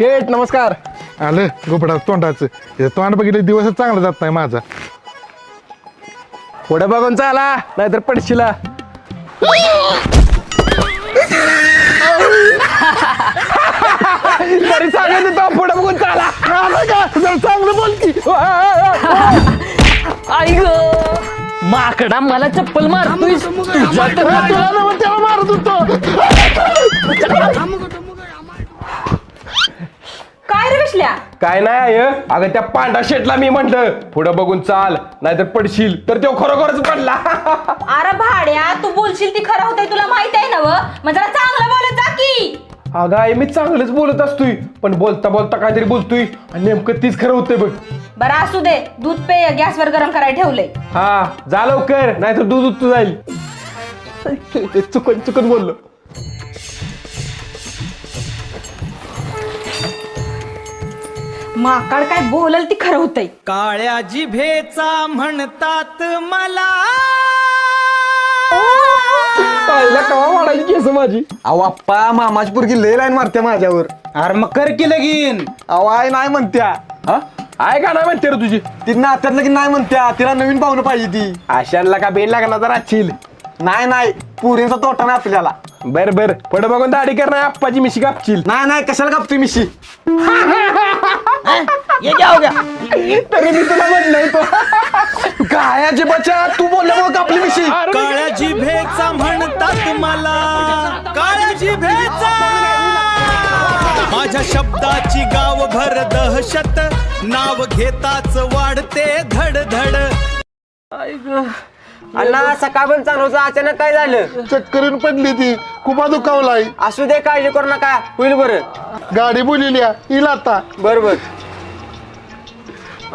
शेठ नमस्कार. आलं गोपडा तोंडाचं तोंड बघितलं दिवसच चांगला जात नाही माझा. पुढे बघून चाला नाहीतर पडशीला. तरी सांगायचं तो पुढे बघून चाला. चांगलं बोल की. आई ग माकडा मला चप्पल मारतोय. त्याला मारत होतो. काय रे विश्ल्या? काय नाही आय अगं त्या पांढरा शेटला मी म्हंटल पुढे बघून चाल नाहीतर पडशील तर तो खरोखरच पडला. अरे भाड्या तू बोलशील ती खरं होतंय तुला माहित आहे ना व? मग जरा चांगलं बोलत जा की. अगं आई मी चांगलंच बोलत असतोय पण बोलता बोलता काहीतरी बोलतोय आणि नेमकं तीच खरं होतंय बघ. बरं असू दे दूध पेय गॅसवर गरम करायला ठेवलंय. हा जा लवकर नाहीतर दूध उतू जाईल. चुकून चुकून बोललो. माकाड काय बोलल ती खरं होतंय. काळ्या जिभेचा म्हणतात मला. पाहिला कवा वाढायची केस माझी. अहो आप्पा मामाची पोरगी लय लाईन मारते माझ्यावर. अरे मग कर की लगीन. अहो आई नाही म्हणत्या. हा आहे का नाही म्हणते रे तुझी. ती नात्यातलं की नाही म्हणत्या. तिला नवीन पाहुणं पाहिजे ती. आशांना का बेल लागणार जरा चिल. नाही पुरींचा तोटा नाही आपल्याला. बर बर पुढे बघून दाढी कर ना आप्पाची मिशी कापशील. नाही कशाला कापतोय मिशी. तरी मी तुला म्हटलंय तो काय बच्चा तू बोलल्यामुळे कापली मिशी. काळ्या जिभेचा म्हणतात मला. काळ्या जिभेचा माझ्या शब्दाची गावभर दहशत. नाव घेताच वाढते धडधड. अण्णा सकाळ पण चालवचं अचानक काय झालं. चक्करीन पडली ती कुपा दुखावलाय. असू दे काळजी करू नका होईल बरं. गाडी बोलिली येईल आता. बरोबर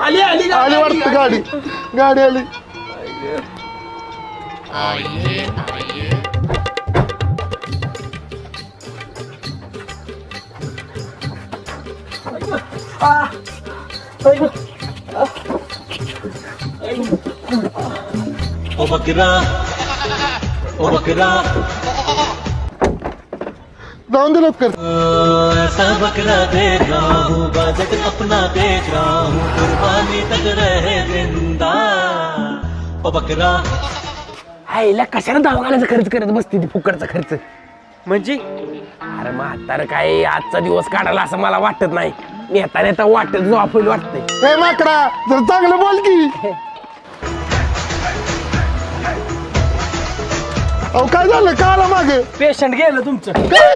आली आली आली वाटतं गाडी. गाडी आली. ओ बकरा ओ बकरा जाऊन दे लवकर. ऐसा बकरा देख रहा हूँ बाजट अपना देख रहा हूँ कुर्बानी तक रहे जिंदा ओ बकरा. आईला कशाला दवाखान्याचा खर्च करत बसती ती फुकटचा खर्च. म्हणजे अरे म्हातार काय आजचा दिवस काढायला असं मला वाटत नाही. नेता नेता वाटत जो आपण वाटतंय. ए माकडा जर चांगलं बोल की. अहो काय झालं का आला मागे. पेशंट गेलं तुमचं.